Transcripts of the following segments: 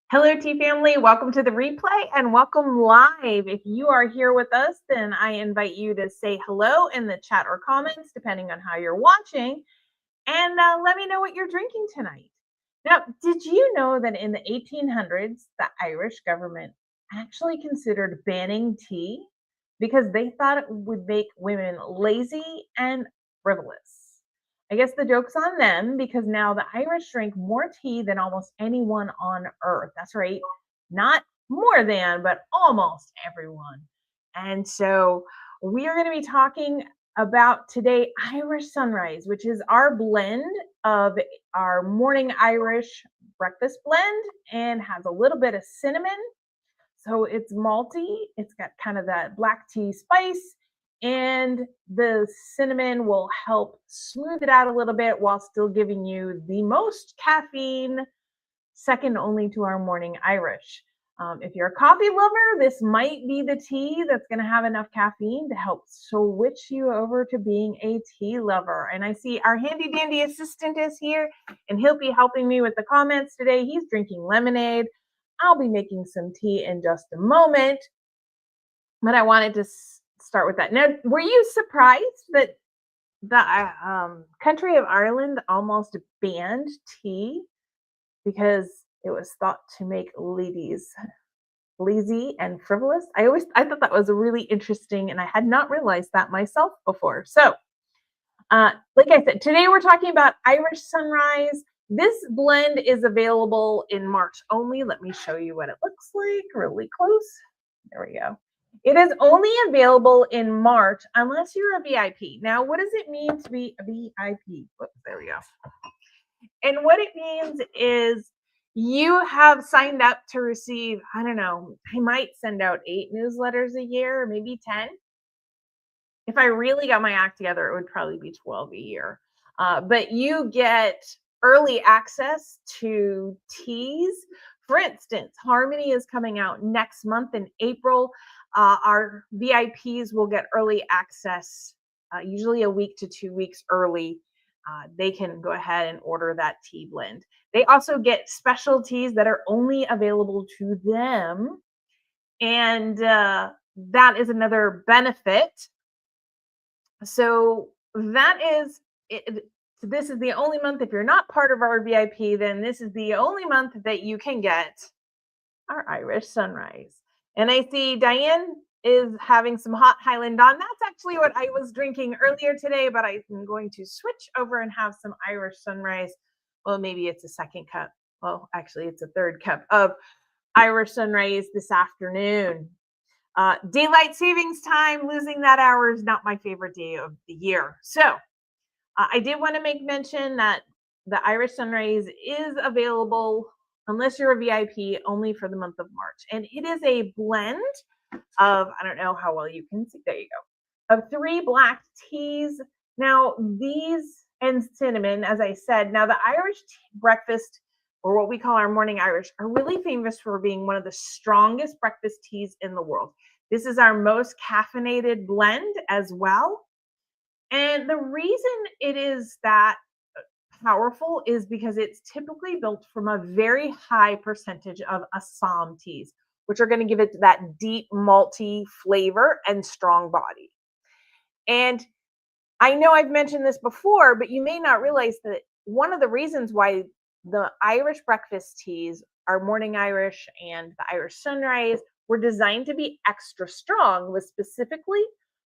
Hello, Tea Family. Welcome to the replay and welcome live. If you are here with us, then I invite you to say hello in the chat or comments, depending on how you're watching, and let me know what you're drinking tonight. Now, did you know that in the 1800s, the Irish government actually considered banning tea because they thought it would make women lazy and frivolous? I guess the joke's on them because now the Irish drink more tea than almost anyone on earth. That's right. Not more than, but almost everyone. And so we are going to be talking about today Irish Sunrise, which is our blend of our morning Irish breakfast blend and has a little bit of cinnamon. So it's malty, it's got kind of that black tea spice, and the cinnamon will help smooth it out a little bit while still giving you the most caffeine, second only to our morning Irish. If you're a coffee lover, this might be the tea that's going to have enough caffeine to help switch you over to being a tea lover. And I see our handy dandy assistant is here, and he'll be helping me with the comments today. He's drinking lemonade. I'll be making some tea in just a moment, but I wanted to start with that. Now, were you surprised that the country of Ireland almost banned tea because it was thought to make ladies lazy and frivolous? I thought that was really interesting, and I had not realized that myself before. So, like I said, today we're talking about Irish Sunrise. This blend is available in March only. Let me show you what it looks like really close. There we go. It is only available in March unless you're a VIP. Now, what does it mean to be a VIP? Whoops, there we go. And what it means is you have signed up to receive, I don't know, I might send out 8 newsletters a year, maybe 10. If I really got my act together, it would probably be 12 a year. But you get early access to teas. For instance, Harmony is coming out next month in April. Our VIPs will get early access, usually a week to 2 weeks early. They can go ahead and order that tea blend. They also get special teas that are only available to them. And that is another benefit. So that is it. This is the only month, if you're not part of our VIP, then this is the only month that you can get our Irish Sunrise. And I see Diane is having some hot Highland on. That's actually what I was drinking earlier today, but I'm going to switch over and have some Irish Sunrise. Well, maybe it's a second cup. Well, actually, it's a third cup of Irish Sunrise this afternoon. Daylight savings time, losing that hour is not my favorite day of the year. So I did want to make mention that the Irish Sunrise is available, unless you're a VIP, only for the month of March. And it is a blend of, I don't know how well you can see, there you go, of 3 black teas. Now these, and cinnamon, as I said, now the Irish breakfast, or what we call our morning Irish, are really famous for being one of the strongest breakfast teas in the world. This is our most caffeinated blend as well. And the reason it is that powerful is because it's typically built from a very high percentage of Assam teas, which are going to give it that deep malty flavor and strong body. And I know I've mentioned this before, but you may not realize that one of the reasons why the Irish breakfast teas, our morning Irish and the Irish Sunrise, were designed to be extra strong was specifically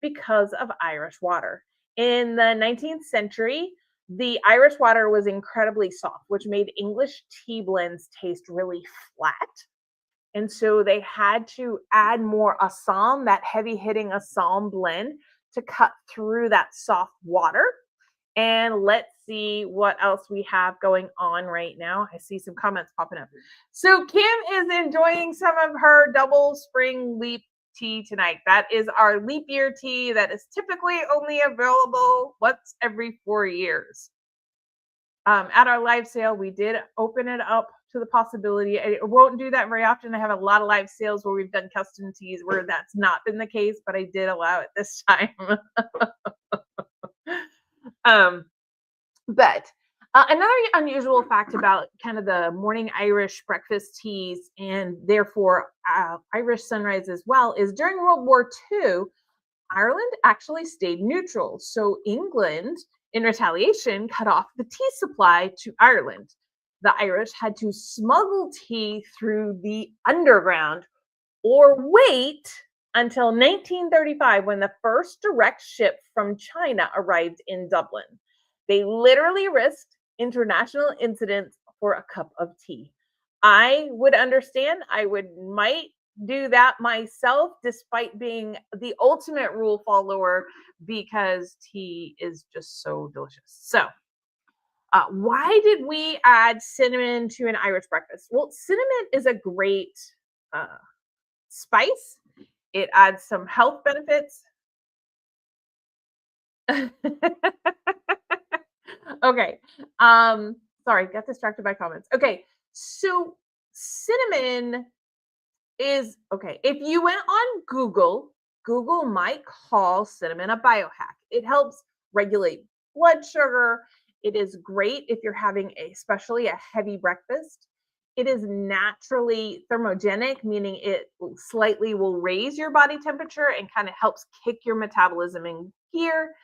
because of Irish water. In the 19th century, the Irish water was incredibly soft, which made English tea blends taste really flat. And so they had to add more Assam, that heavy-hitting Assam blend, to cut through that soft water. And let's see what else we have going on right now. I see some comments popping up. So Kim is enjoying some of her double spring leap tea tonight. That is our leap year tea that is typically only available once every 4 years. At our live sale, we did open it up to the possibility. I won't do that very often. I have a lot of live sales where we've done custom teas where that's not been the case, but I did allow it this time. But Another unusual fact about kind of the morning Irish breakfast teas and therefore Irish sunrise as well is during World War II, Ireland actually stayed neutral. So England, in retaliation, cut off the tea supply to Ireland. The Irish had to smuggle tea through the underground or wait until 1935 when the first direct ship from China arrived in Dublin. They literally risked international incidents for a cup of tea. I would understand. I would might do that myself despite being the ultimate rule follower because tea is just so delicious. So, why did we add cinnamon to an Irish breakfast? Well, cinnamon is a great uh, spice. It adds some health benefits. Okay. Sorry, got distracted by comments. Okay. So cinnamon is okay. If you went on Google, Google might call cinnamon a biohack. It helps regulate blood sugar. It is great if you're having especially a heavy breakfast. It is naturally thermogenic, meaning it slightly will raise your body temperature and kind of helps kick your metabolism in gear.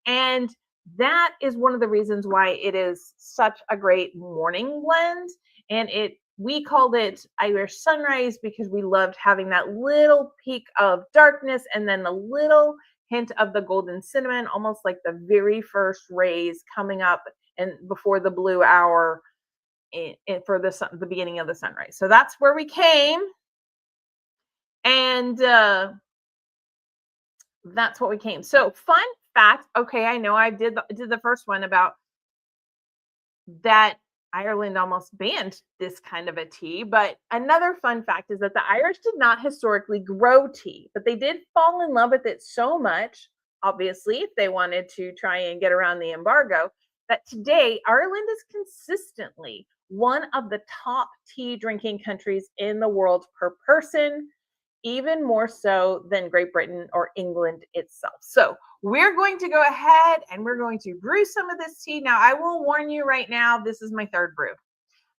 And that is one of the reasons why it is such a great morning blend. And we called it Irish sunrise because we loved having that little peak of darkness and then a little hint of the golden cinnamon, almost like the very first rays coming up and before the blue hour for the beginning of the sunrise. So that's where we came. And that's what we came. So fun fact. Okay, I know I did the first one about that Ireland almost banned this kind of a tea, but another fun fact is that the Irish did not historically grow tea, but they did fall in love with it so much, obviously, if they wanted to try and get around the embargo, that today Ireland is consistently one of the top tea drinking countries in the world per person, even more so than Great Britain or England itself. So we're going to go ahead and we're going to brew some of this tea. Now, I will warn you right now, this is my third brew.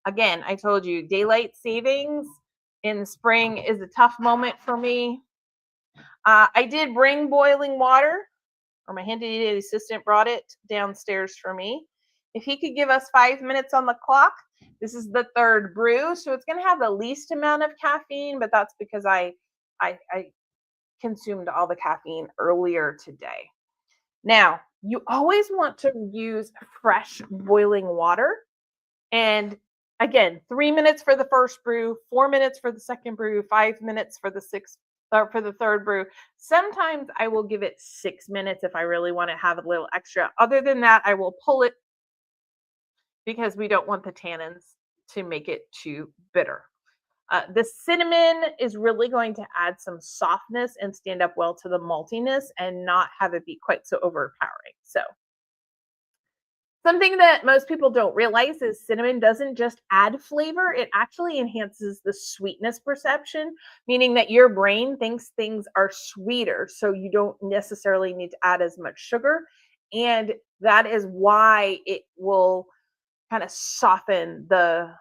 Again, I told you daylight savings in the spring is a tough moment for me. I did bring boiling water, or my handy dandy assistant brought it downstairs for me. If he could give us 5 minutes on the clock, this is the third brew, so it's going to have the least amount of caffeine, but that's because I consumed all the caffeine earlier today. Now, you always want to use fresh boiling water. And again, 3 minutes for the first brew, 4 minutes for the second brew, 5 minutes for the third brew. Sometimes I will give it 6 minutes if I really want to have a little extra. Other than that, I will pull it because we don't want the tannins to make it too bitter. The cinnamon is really going to add some softness and stand up well to the maltiness and not have it be quite so overpowering. So something that most people don't realize is cinnamon doesn't just add flavor, it actually enhances the sweetness perception, meaning that your brain thinks things are sweeter. So you don't necessarily need to add as much sugar. And that is why it will kind of soften the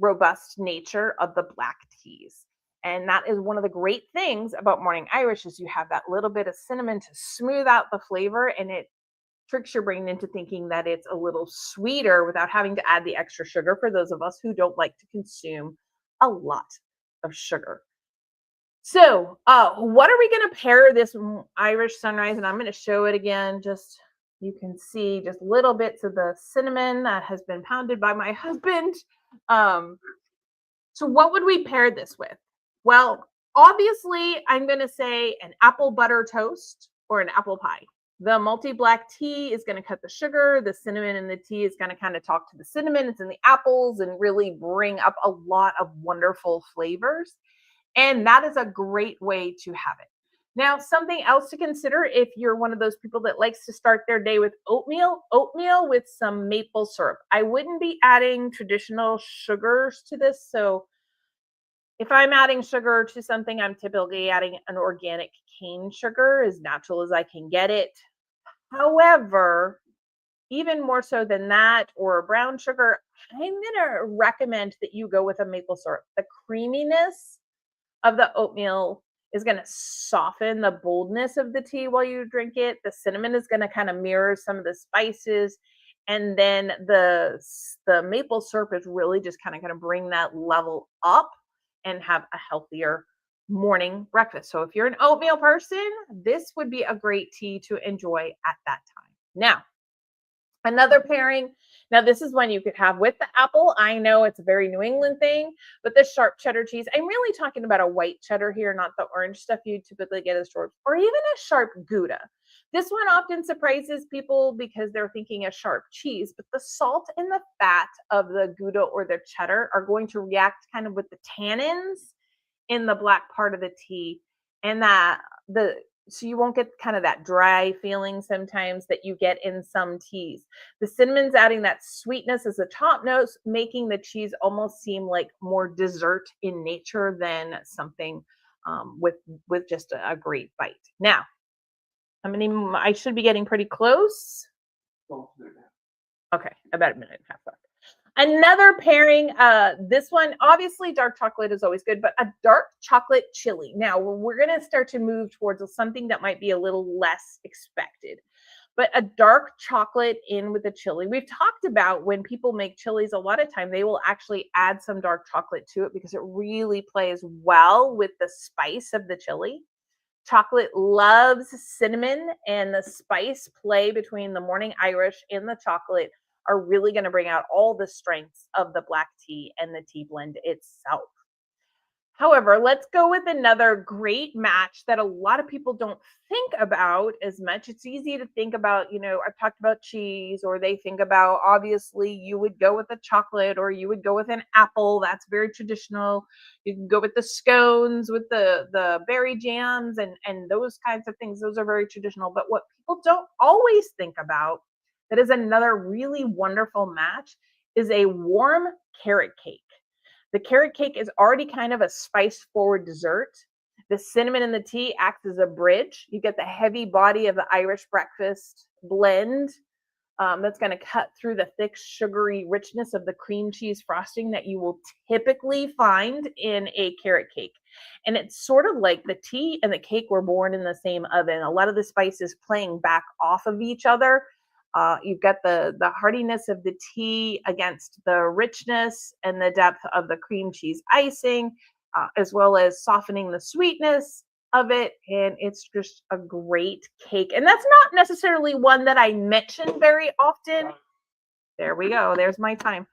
robust nature of the black teas. And that is one of the great things about morning Irish is you have that little bit of cinnamon to smooth out the flavor, and it tricks your brain into thinking that it's a little sweeter without having to add the extra sugar for those of us who don't like to consume a lot of sugar. So what are we going to pair this Irish sunrise? And I'm going to show it again. Just you can see just little bits of the cinnamon that has been pounded by my husband. So what would we pair this with? Well, obviously, I'm going to say an apple butter toast or an apple pie. The malty black tea is going to cut the sugar. The cinnamon in the tea is going to kind of talk to the cinnamon. It's in the apples and really bring up a lot of wonderful flavors. And that is a great way to have it. Now, something else to consider if you're one of those people that likes to start their day with oatmeal with some maple syrup. I wouldn't be adding traditional sugars to this. So if I'm adding sugar to something, I'm typically adding an organic cane sugar, as natural as I can get it. However, even more so than that, or brown sugar, I'm going to recommend that you go with a maple syrup. The creaminess of the oatmeal is going to soften the boldness of the tea while you drink it. The cinnamon is going to kind of mirror some of the spices. And then the maple syrup is really just kind of going to bring that level up and have a healthier morning breakfast. So if you're an oatmeal person, this would be a great tea to enjoy at that time. Now, another pairing. Now, this is one you could have with the apple. I know it's a very New England thing, but this sharp cheddar cheese, I'm really talking about a white cheddar here, not the orange stuff you typically get at stores, or even a sharp Gouda. This one often surprises people because they're thinking a sharp cheese, but the salt and the fat of the Gouda or the cheddar are going to react kind of with the tannins in the black part of the tea, and so you won't get kind of that dry feeling sometimes that you get in some teas. The cinnamon's adding that sweetness as a top note, making the cheese almost seem like more dessert in nature than something with just a great bite. Now, I should be getting pretty close. Okay, about a minute and a half left. Another pairing, this one, obviously dark chocolate is always good, but a dark chocolate chili. Now, we're going to start to move towards something that might be a little less expected, but a dark chocolate in with a chili. We've talked about when people make chilies, a lot of time they will actually add some dark chocolate to it because it really plays well with the spice of the chili. Chocolate loves cinnamon, and the spice play between the morning Irish and the chocolate are really going to bring out all the strengths of the black tea and the tea blend itself. However, let's go with another great match that a lot of people don't think about as much. It's easy to think about, I've talked about cheese, or they think about, obviously, you would go with a chocolate, or you would go with an apple. That's very traditional. You can go with the scones, with the berry jams, and those kinds of things. Those are very traditional. But what people don't always think about, that is another really wonderful match, is a warm carrot cake. The carrot cake is already kind of a spice-forward dessert. The cinnamon in the tea acts as a bridge. You get the heavy body of the Irish breakfast blend that's going to cut through the thick, sugary richness of the cream cheese frosting that you will typically find in a carrot cake. And it's sort of like the tea and the cake were born in the same oven. A lot of the spices playing back off of each other. You've got the heartiness of the tea against the richness and the depth of the cream cheese icing, as well as softening the sweetness of it. And it's just a great cake. And that's not necessarily one that I mention very often. There we go. There's my time.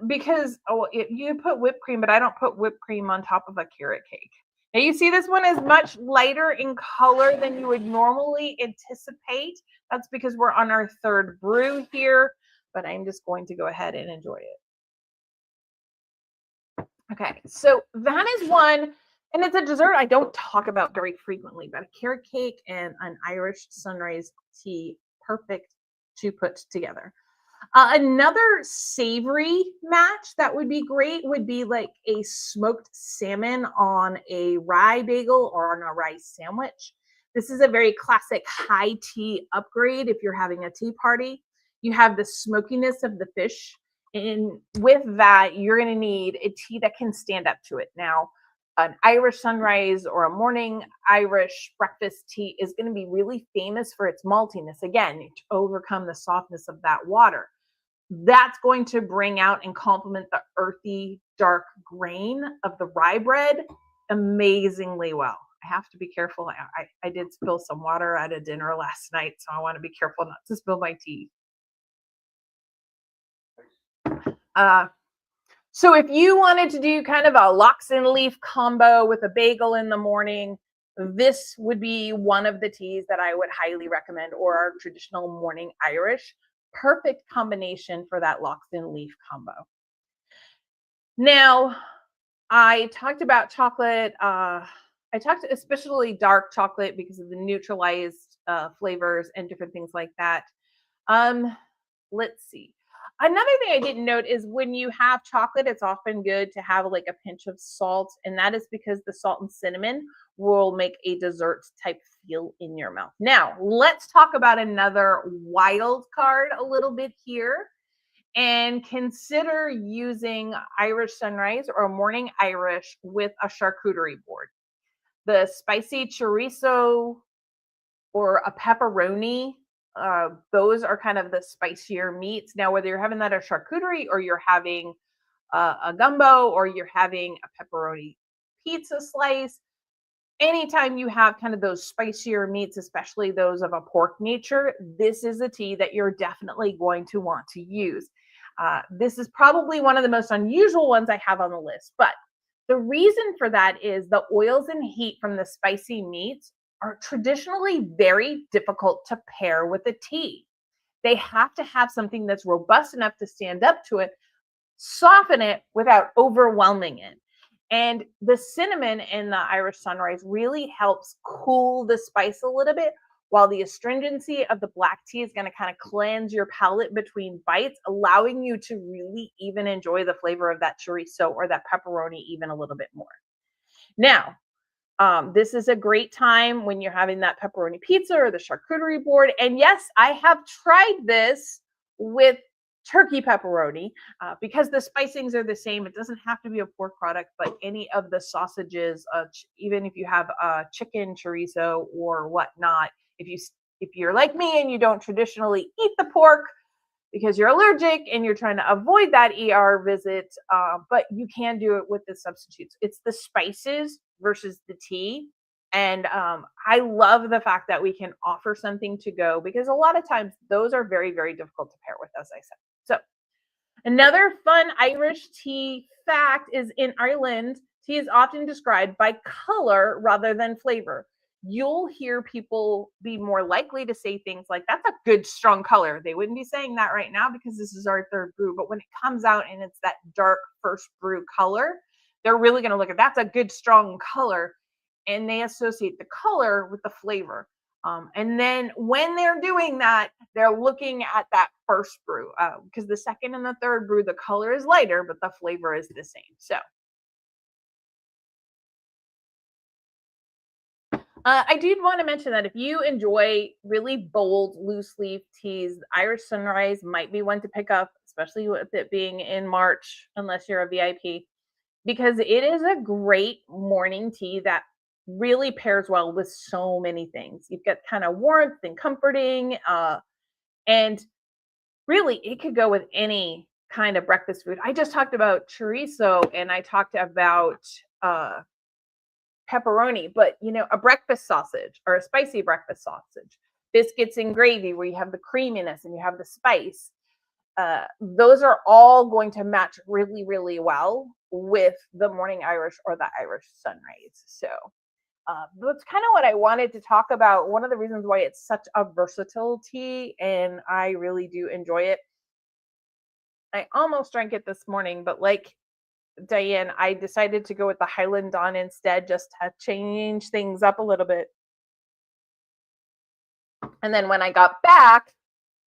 Because you put whipped cream, but I don't put whipped cream on top of a carrot cake. Now you see this one is much lighter in color than you would normally anticipate. That's because we're on our third brew here, but I'm just going to go ahead and enjoy it. Okay, so that is one, and it's a dessert I don't talk about very frequently, but a carrot cake and an Irish sunrise tea, perfect to put together. Another savory match that would be great would be like a smoked salmon on a rye bagel or on a rye sandwich. This is a very classic high tea upgrade if you're having a tea party. You have the smokiness of the fish, and with that, you're going to need a tea that can stand up to it. Now, an Irish sunrise or a morning Irish breakfast tea is going to be really famous for its maltiness. Again, to overcome the softness of that water. That's going to bring out and complement the earthy, dark grain of the rye bread amazingly well. I have to be careful. I did spill some water at a dinner last night, so I want to be careful not to spill my tea. So if you wanted to do kind of a lox and leaf combo with a bagel in the morning, this would be one of the teas that I would highly recommend, or our traditional morning Irish. Perfect combination for that lox and leaf combo. Now, I talked about chocolate. I talked especially dark chocolate because of the neutralized flavors and different things like that. Let's see. Another thing I didn't note is when you have chocolate, it's often good to have like a pinch of salt, and that is because the salt and cinnamon will make a dessert type feel in your mouth. Now, let's talk about another wild card a little bit here and consider using Irish Sunrise or Morning Irish with a charcuterie board. The spicy chorizo or a pepperoni. Those are kind of the spicier meats. Now, whether you're having that at charcuterie or you're having a gumbo or you're having a pepperoni pizza slice, anytime you have kind of those spicier meats, especially those of a pork nature, this is a tea that you're definitely going to want to use. This is probably one of the most unusual ones I have on the list, but the reason for that is the oils and heat from the spicy meats are traditionally very difficult to pair with a tea. They have to have something that's robust enough to stand up to it, soften it without overwhelming it. And the cinnamon in the Irish Sunrise really helps cool the spice a little bit, while the astringency of the black tea is going to kind of cleanse your palate between bites, allowing you to really even enjoy the flavor of that chorizo or that pepperoni even a little bit more. Now, this is a great time when you're having that pepperoni pizza or the charcuterie board. And yes, I have tried this with turkey pepperoni because the spicings are the same. It doesn't have to be a pork product, but any of the sausages, even if you have chicken chorizo or whatnot, if you're like me and you don't traditionally eat the pork because you're allergic and you're trying to avoid that ER visit, but you can do it with the substitutes. It's the spices versus the tea. And I love the fact that we can offer something to go because a lot of times those are very, very difficult to pair with, as I said. So another fun Irish tea fact is in Ireland, tea is often described by color rather than flavor. You'll hear people be more likely to say things like, that's a good strong color. They wouldn't be saying that right now because this is our third brew. But when it comes out and it's that dark first brew color, they're really going to look at that's a good strong color. And they associate the color with the flavor. And then when they're doing that, they're looking at that first brew because the second and the third brew, the color is lighter, but the flavor is the same. So I did want to mention that if you enjoy really bold, loose leaf teas, Irish Sunrise might be one to pick up, especially with it being in March, unless you're a VIP, because it is a great morning tea that really pairs well with so many things. You've got kind of warmth and comforting, and really it could go with any kind of breakfast food. I just talked about chorizo and I talked about pepperoni, but a breakfast sausage or a spicy breakfast sausage, biscuits and gravy where you have the creaminess and you have the spice. Those are all going to match really, really well with the Morning Irish or the Irish Sunrise. So that's kind of what I wanted to talk about. One of the reasons why it's such a versatile tea, and I really do enjoy it. I almost drank it this morning, but like Diane, I decided to go with the Highland Dawn instead, just to change things up a little bit. And then when I got back,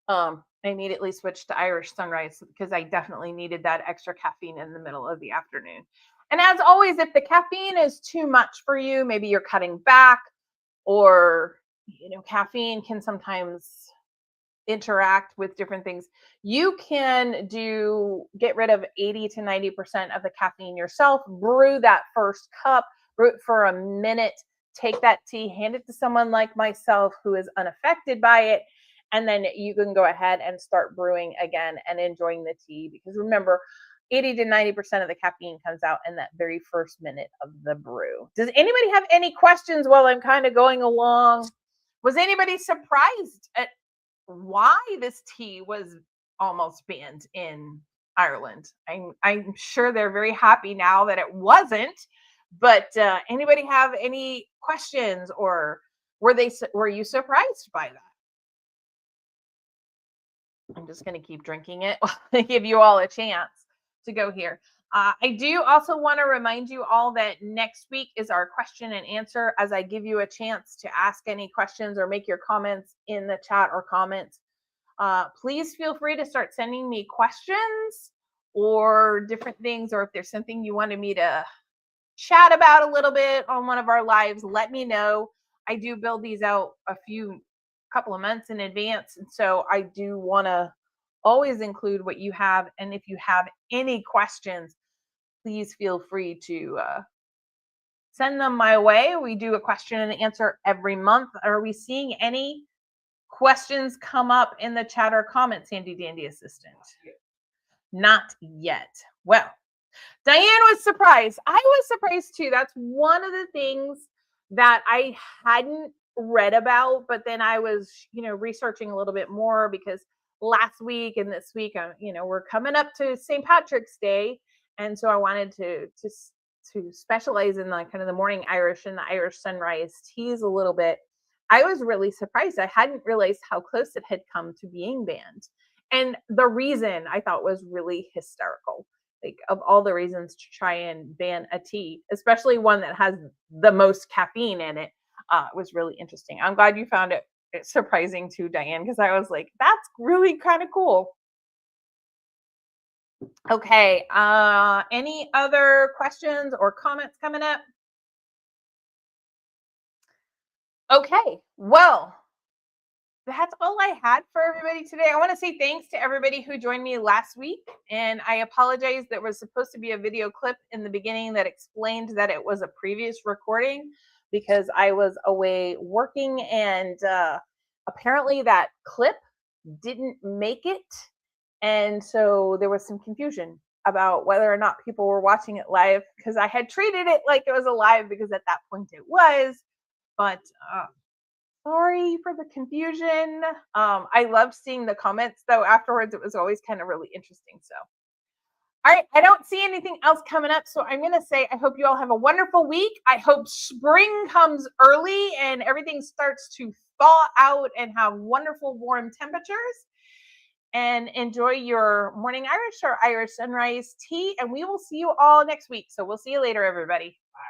I immediately switched to Irish Sunrise because I definitely needed that extra caffeine in the middle of the afternoon. And as always, if the caffeine is too much for you, maybe you're cutting back, or caffeine can sometimes interact with different things. You can get rid of 80 to 90% of the caffeine yourself, brew that first cup, brew it for a minute, take that tea, hand it to someone like myself who is unaffected by it, and then you can go ahead and start brewing again and enjoying the tea. Because remember, 80 to 90% of the caffeine comes out in that very first minute of the brew. Does anybody have any questions while I'm kind of going along? Was anybody surprised at why this tea was almost banned in Ireland? I'm sure they're very happy now that it wasn't, but anybody have any questions, or were you surprised by that? I'm just going to keep drinking it to give you all a chance to go here. I do also want to remind you all that next week is our question and answer, as I give you a chance to ask any questions or make your comments in the chat or comments. Please feel free to start sending me questions or different things, or if there's something you wanted me to chat about a little bit on one of our lives, let me know. I do build these out a couple of months in advance, and so I do want to always include what you have. And if you have any questions, please feel free to send them my way. We do a question and answer every month. Are we seeing any questions come up in the chat or comments, Handy Dandy Assistant? Not yet. Well, Diane was surprised. I was surprised too. That's one of the things that I hadn't read about, but then I was, researching a little bit more because last week and this week, we're coming up to St. Patrick's Day, and so I wanted to specialize in the kind of the morning Irish and the Irish sunrise teas a little bit. I was really surprised. I hadn't realized how close it had come to being banned, and the reason I thought was really hysterical. Like, of all the reasons to try and ban a tea, especially one that has the most caffeine in it, was really interesting. I'm glad you found it surprising too, Diane, because I was like, that's really kind of cool. Okay, any other questions or comments coming up? Okay, well, that's all I had for everybody today. I want to say thanks to everybody who joined me last week. And I apologize, there was supposed to be a video clip in the beginning that explained that it was a previous recording because I was away working, and apparently that clip didn't make it. And so there was some confusion about whether or not people were watching it live, because I had treated it like it was a live, because at that point it was. But sorry for the confusion. I loved seeing the comments though afterwards. It was always kind of really interesting. So, all right, I don't see anything else coming up. So I'm going to say I hope you all have a wonderful week. I hope spring comes early and everything starts to thaw out and have wonderful warm temperatures. And enjoy your morning Irish or Irish sunrise tea. And we will see you all next week. So we'll see you later, everybody. Bye.